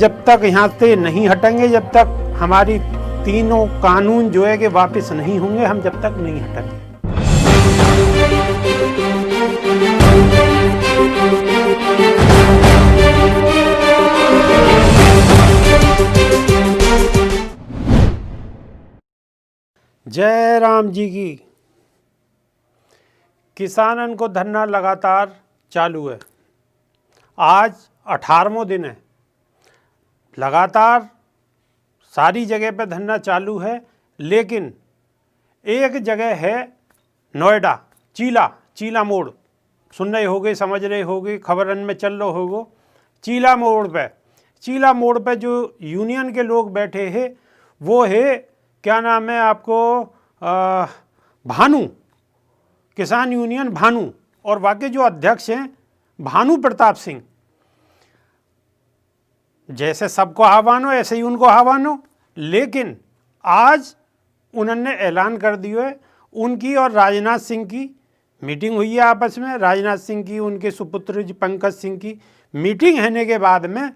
जब तक यहाँ से नहीं हटेंगे, जब तक हमारी तीनों कानून जो है कि वापस नहीं होंगे, हम जब तक नहीं हटेंगे। जय राम जी की। किसानन को धरना लगातार चालू है। आज 18वां दिन है। लगातार सारी जगह पे धरना चालू है, लेकिन एक जगह है नोएडा, चीला मोड़, सुन रहे होगे, समझ रहे होगे, खबरन में चल रहे होगो। चीला मोड़ पे जो यूनियन के लोग बैठे हैं वो है, क्या नाम है आपको, भानु, किसान यूनियन भानु, और वाकई जो अध्यक्ष हैं भानु प्रताप सिंह। जैसे सबको आह्वान हो ऐसे ही उनको आह्वान हो, लेकिन आज उन्होंने ऐलान कर दिया है, उनकी और राजनाथ सिंह की मीटिंग हुई है आपस में। राजनाथ सिंह की, उनके सुपुत्र जी पंकज सिंह की मीटिंग होने के बाद में,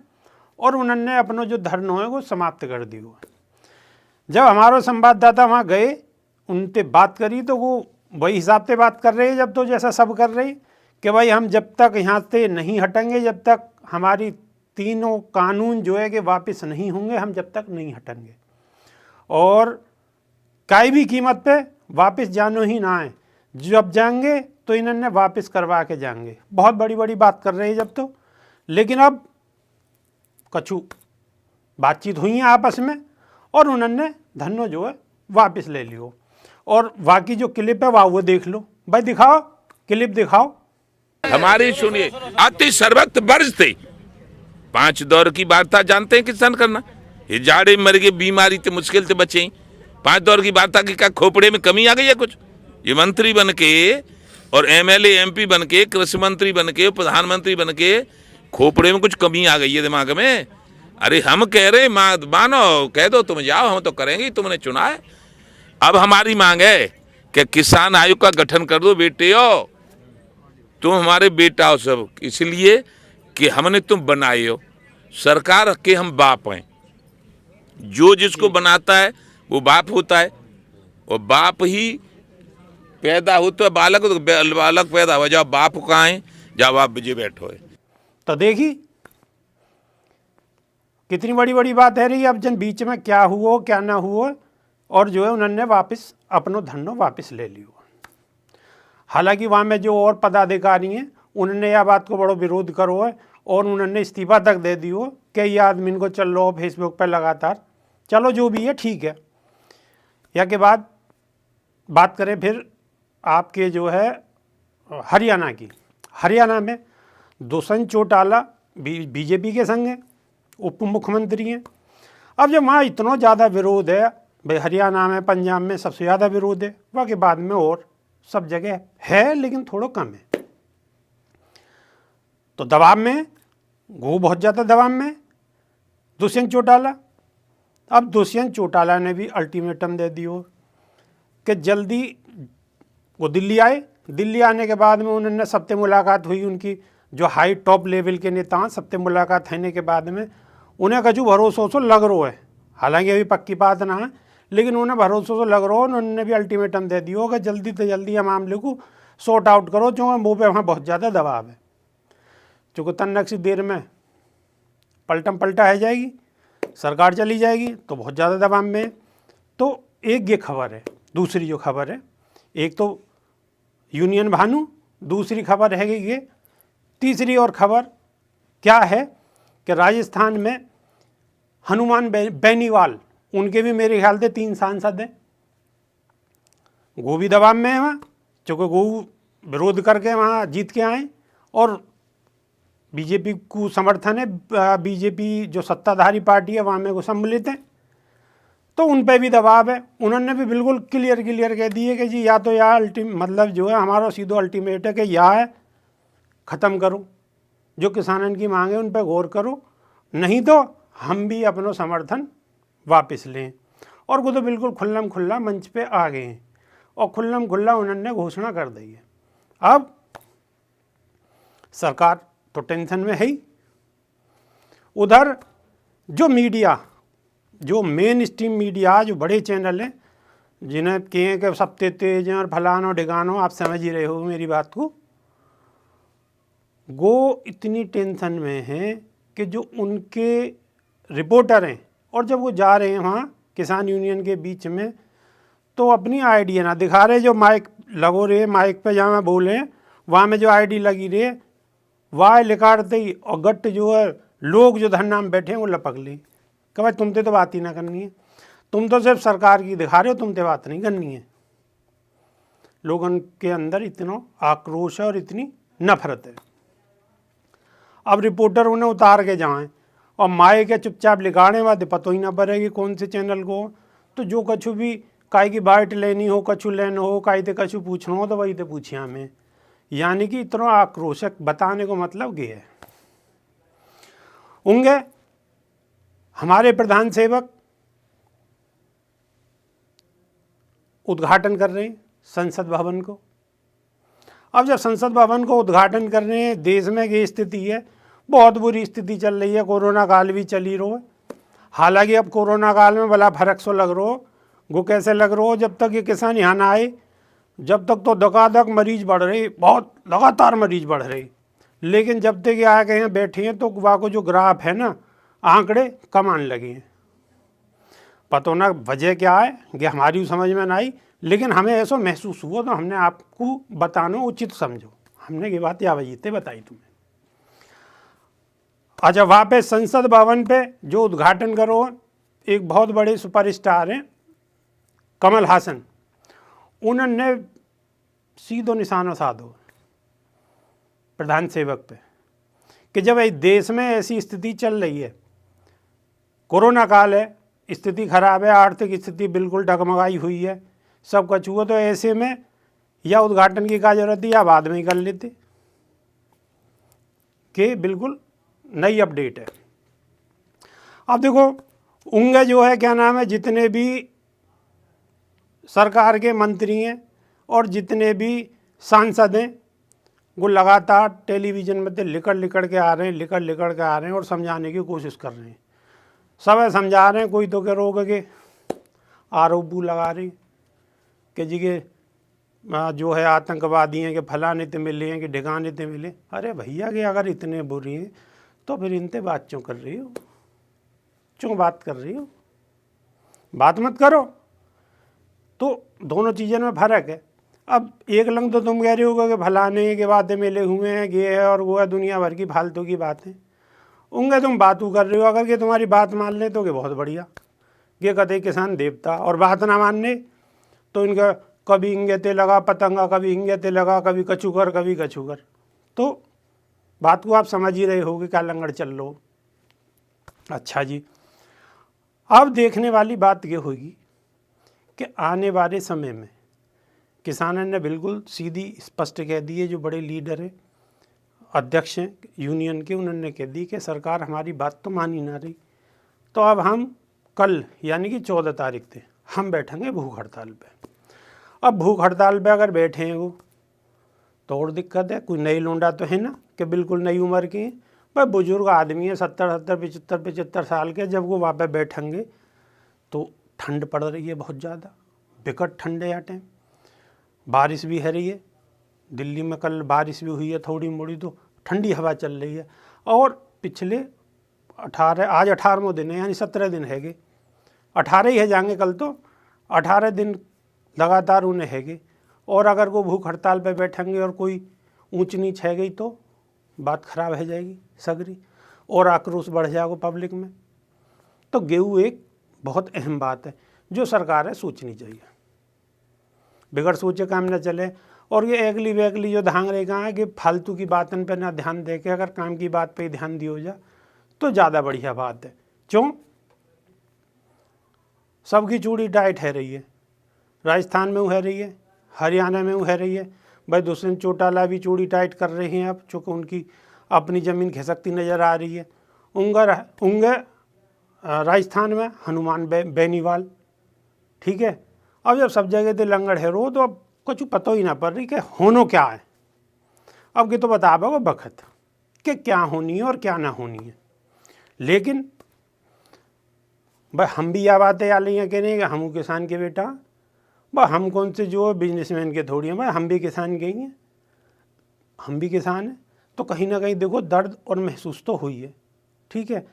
और उन्होंने अपना जो धरना है वो समाप्त कर दिया। जब हमारे संवाददाता वहाँ गए, उनसे बात करी तो वो वही हिसाब से बात कर रहे हैं जब तो जैसा सब कर रहे कि भाई हम जब तक यहाँ से नहीं हटेंगे, जब तक हमारी तीनों कानून जो है कि वापस नहीं होंगे, हम जब तक नहीं हटेंगे, और काई भी कीमत पे वापस जानो ही ना है। जब जाएंगे तो इन्होंने वापस करवा के जाएंगे। बहुत बड़ी बात कर रहे हैं जब तो। लेकिन अब कछु बातचीत हुई है आपस में, और उन्होंने धरना जो है वापस ले लियो। और बाकी जो क्लिप है वो देख लो। भाई दिखाओ, क्लिप दिखाओ। हमारी सुनिए, अति सर्वत्र वर्ष थे 5 दौर की वार्ता जानते हैं किसान करना। ये जाड़े मर गए, बीमारी से मुश्किल से बचे। 5 दौर की वार्ता की क्या खोपड़े में कमी आ गई है कुछ? ये मंत्री बन के और एमएलए एमपी बन के, कृषि मंत्री बन के, प्रधानमंत्री बन के, खोपड़े में कुछ कमी आ गई है दिमाग में? अरे हम कह रहे मानो, कह दो तुम जाओ, हम तो करेंगे, तुमने चुना है। अब हमारी मांग है कि किसान आयोग का गठन कर दो बेटे हो, तुम हमारे बेटा हो सब, इसलिए कि हमने तुम बनाए हो। सरकार के हम बाप हैं, जो जिसको बनाता है वो बाप होता है, और बाप ही पैदा होता है बालक, तो बालक पैदा हो जाओ, बाप कहाँ है, जाओ आप बिजे बैठो है। तो देखी कितनी बड़ी बात है रही। अब जन बीच में क्या हुआ क्या ना हुआ, और जो है उन्होंने वापस अपनो धरना वापस ले लियो। हालांकि वहाँ में जो और पदाधिकारी हैं उन्होंने यह बात को बड़ो विरोध करो है, और उन्होंने इस्तीफा तक दे दियो कि ये आदमी इनको चल रहा हो फेसबुक पर लगातार। चलो जो भी है ठीक है। या के बाद बात करें फिर आपके जो है हरियाणा की। हरियाणा में दुष्यंत चौटाला बीजेपी के संग हैं, उप मुख्यमंत्री हैं। अब जब वहाँ इतना ज़्यादा विरोध है, भाई हरियाणा में, पंजाब में सबसे ज़्यादा विरोध है, वहाँ के बाद में और सब जगह है, लेकिन थोड़ा कम है। तो दबाव में, वो बहुत ज़्यादा दबाव में दुष्यंत चौटाला। अब दुष्यंत चौटाला ने भी अल्टीमेटम दे दियो कि जल्दी वो दिल्ली आए। दिल्ली आने के बाद में उन्होंने सबसे मुलाकात हुई, उनकी जो हाई टॉप लेवल के नेता हैं, सबसे मुलाकात होने के बाद में उन्हें कछु भरोसा लग रहा है। हालांकि अभी पक्की बात ना है, लेकिन उन्हें भरोसा लग रहा है। उन्होंने भी अल्टीमेटम दे दिया कि जल्दी से जल्दी हम मामले को सॉर्ट आउट करो, क्योंकि मुँह पे वहाँ बहुत ज़्यादा दबाव है। चूँकि तन्नक सी देर में पलटा है जाएगी, सरकार चली जाएगी, तो बहुत ज़्यादा दबाव में। तो एक ये खबर है। दूसरी जो खबर है, एक तो यूनियन भानु, दूसरी खबर है ये, तीसरी और खबर क्या है कि राजस्थान में हनुमान बेनीवाल, उनके भी मेरे ख्याल से 3 सांसद हैं, वो भी दबाव में है वहाँ, चूँकि वो विरोध करके वहाँ जीत के आए, और बीजेपी को समर्थन है। बीजेपी जो सत्ताधारी पार्टी है वहाँ में वो सम्मिलित हैं, तो उन पे भी दबाव है। उन्होंने भी बिल्कुल क्लियर कह दिए कि जी या तो या मतलब जो है हमारा सीधो अल्टीमेट है कि या है ख़त्म करो, जो किसानों की मांग है उन पर गौर करो, नहीं तो हम भी अपना समर्थन वापस लें। और वो तो बिल्कुल खुल्लम खुल्ला मंच पे आ गए हैं, और खुल्लम खुल्ला उन्होंने घोषणा कर दी है। अब सरकार तो टेंशन में है ही। उधर जो मीडिया, जो मेन स्ट्रीम मीडिया, जो बड़े चैनल हैं जिन्हें कहें कि सब तेज हैं और फलानो ढिकानो, आप समझ ही रहे हो मेरी बात को, वो इतनी टेंशन में हैं कि जो उनके रिपोर्टर हैं और जब वो जा रहे हैं वहाँ किसान यूनियन के बीच में तो अपनी आईडी ना दिखा रहे, जो माइक लगो रहे, माइक पे जहाँ बोले वहाँ में जो आईडी लगी रही वाह लिखाते ही और गट जो है लोग जो धरना में बैठे हैं वो लपक ली कि भाई तुमसे तो बात ही ना करनी है, तुम तो सिर्फ सरकार की दिखा रहे हो, तुमसे बात नहीं करनी है। लोगों के अंदर इतना आक्रोश है और इतनी नफरत है। अब रिपोर्टर उन्हें उतार के जाएं और माए के चुपचाप लिखाने वाले पता ही ना पड़ेगी कौन से चैनल को, तो जो कछु भी काई की बाइट लेनी हो, कछु लेना हो, काई ते कछु पूछना हो तो वही तो पूछिए हमें। यानी कि इतना आक्रोशक बताने को मतलब ये है। होंगे हमारे प्रधान सेवक उद्घाटन कर रहे हैं संसद भवन को। अब जब संसद भवन को उद्घाटन कर रहे हैं, देश में ये स्थिति है, बहुत बुरी स्थिति चल रही है, कोरोना काल भी चली रहो है। हालांकि अब कोरोना काल में भला फर्क सो लग रहा हो, वो कैसे लग रहा हो, जब तक ये किसान यहाँ ना आए जब तक तो धकाधक मरीज बढ़ रहे, बहुत लगातार मरीज बढ़ रहे, लेकिन जब तक ये आके यहाँ बैठे हैं तो वहाँ को जो ग्राफ है ना, आंकड़े कम आने लगे हैं। पता ना वजह क्या है, ये हमारी समझ में ना आई, लेकिन हमें ऐसा महसूस हुआ तो हमने आपको बताना उचित समझो, हमने ये बात या वजह बताई तुम्हें। अच्छा, वहाँ पे संसद भवन पे जो उद्घाटन करो, एक बहुत बड़े सुपरस्टार हैं कमल हासन, उन्होंने सीधो निशाना साधो प्रधान सेवक पे कि जब इस देश में ऐसी स्थिति चल रही है, कोरोना काल है, स्थिति खराब है, आर्थिक स्थिति बिल्कुल डगमगाई हुई है, सब कुछ हुआ, तो ऐसे में या उद्घाटन की क्या जरूरत थी या बाद में ही कर लेते, कि बिल्कुल नई अपडेट है। अब देखो उंगे जो है क्या नाम है, जितने भी सरकार के मंत्री हैं और जितने भी सांसद हैं वो लगातार टेलीविज़न में लिकड़ के आ रहे हैं और समझाने की कोशिश कर रहे हैं, सब समझा रहे हैं। कोई तो के रोक के आरोप लगा रहे कि जी के जो है आतंकवादी हैं, कि फलाने ते मिले हैं, कि ढिकाने ते मिले। अरे भैया कि अगर इतने बुरी हैं तो फिर इनते बात क्यों कर रही हो, क्यों बात कर रही हो, बात मत करो। तो दोनों चीज़ों में फ़र्क है। अब एक लंग तो तुम कह रहे हो कि फलाने के बातें मिले हुए हैं, ये है और वो है, दुनिया भर की फालतू की बातें उनके तुम बातू कर रहे हो। अगर ये तुम्हारी बात मान ले तो ये बहुत बढ़िया, ये कहते किसान देवता, और बात ना मानने तो इनका कभी इंगे ते लगा पतंगा, कभी इंगे ते लगा, कभी कछुकर, कभी कछुकर। तो बात को आप समझ ही रहे हो कि क्या लंगड़ चल लो। अच्छा जी, अब देखने वाली बात ये होगी कि आने वाले समय में किसानों ने बिल्कुल सीधी स्पष्ट कह दी है, जो बड़े लीडर हैं, अध्यक्ष हैं यूनियन के, उन्होंने कह दी कि सरकार हमारी बात तो मान ही ना रही, तो अब हम कल यानी कि 14 तारीख थे हम बैठेंगे भूख हड़ताल पे। अब भूख हड़ताल पे अगर बैठे हैं वो तो और दिक्कत है, कोई नई लौंडा तो है ना कि बिल्कुल नई उम्र के, भाई बुजुर्ग आदमी है 70 75 साल के, जब वो वहाँ पे बैठेंगे तो ठंड पड़ रही है बहुत ज़्यादा, विकट ठंड है। या टाइम बारिश भी है रही है, दिल्ली में कल बारिश भी हुई है थोड़ी मोड़ी, तो ठंडी हवा चल रही है। और पिछले 18 आज 18वां दिन है, यानी 17 दिन हैगे, 18 ही है जाएंगे कल, तो 18 दिन लगातार उन्हें हैगे। और अगर वो भूख हड़ताल पे बैठेंगे और कोई ऊंच नीच है गई तो बात खराब हो जाएगी सगरी, और आक्रोश बढ़ जाएगा पब्लिक में। तो गेहूँ एक बहुत अहम बात है जो सरकार है सोचनी चाहिए, बिगड़ सोचे काम न चले। और ये अगली वेगली जो धांग रहेगा है कि फालतू की बातन पे ना ध्यान दे के अगर काम की बात पे ही ध्यान दिया जा तो ज़्यादा बढ़िया बात है। क्यों? सबकी चूड़ी टाइट है रही है, राजस्थान में है रही है, हरियाणा में है रही है, भाई दुष्यंत चौटाला भी चूड़ी टाइट कर रहे हैं अब, चूँकि उनकी अपनी ज़मीन खिसकती नज़र आ रही है। उंगे राजस्थान में हनुमान बेनीवाल, ठीक है। अब जब सब जगह तो लंगड़ है रो, तो अब कुछ पता ही ना पड़ रही कि होनो क्या है। अब कि तो बता पाओ बखत कि क्या होनी है और क्या ना होनी है। लेकिन भाई हम भी यह बातें आ रही हैं कह रहे हैं कि हम किसान के बेटा, भाई हम कौन से जो बिजनेसमैन के थोड़ी हैं, भाई हम भी किसान के ही हैं, हम भी किसान हैं। तो कहीं ना कहीं देखो दर्द और महसूस तो हुई है, ठीक है।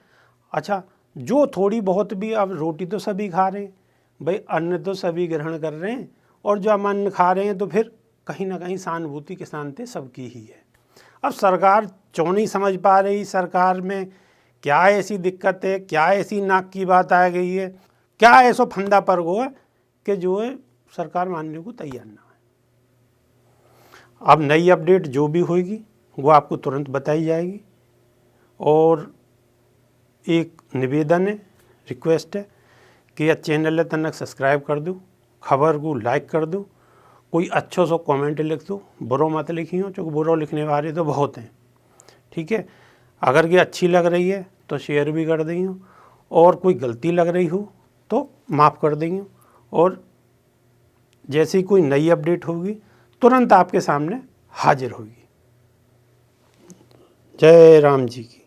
अच्छा, जो थोड़ी बहुत भी, अब रोटी तो सभी खा रहे हैं भाई, अन्न तो सभी ग्रहण कर रहे हैं, और जो हम अन्न खा रहे हैं तो फिर कहीं ना कहीं सहानुभूति किसान पे सबकी ही है। अब सरकार क्यों नहीं समझ पा रही, सरकार में क्या ऐसी दिक्कत है, क्या ऐसी नाक की बात आ गई है, क्या ऐसा फंदा पर गो है कि जो है सरकार मानने को तैयार ना है। अब नई अपडेट जो भी होगी वो आपको तुरंत बताई जाएगी। और एक निवेदन है, रिक्वेस्ट है कि यह चैनल तनक सब्सक्राइब कर दो, खबर को लाइक कर दो, कोई अच्छो सो कमेंट लिख दो, बुरो मत लिखियो, क्योंकि बुरो लिखने वाले तो बहुत हैं, ठीक है। अगर ये अच्छी लग रही है तो शेयर भी कर देंगे, और कोई गलती लग रही हो तो माफ़ कर देंगे। और जैसे ही कोई नई अपडेट होगी तुरंत आपके सामने हाजिर होगी। जय राम जी की।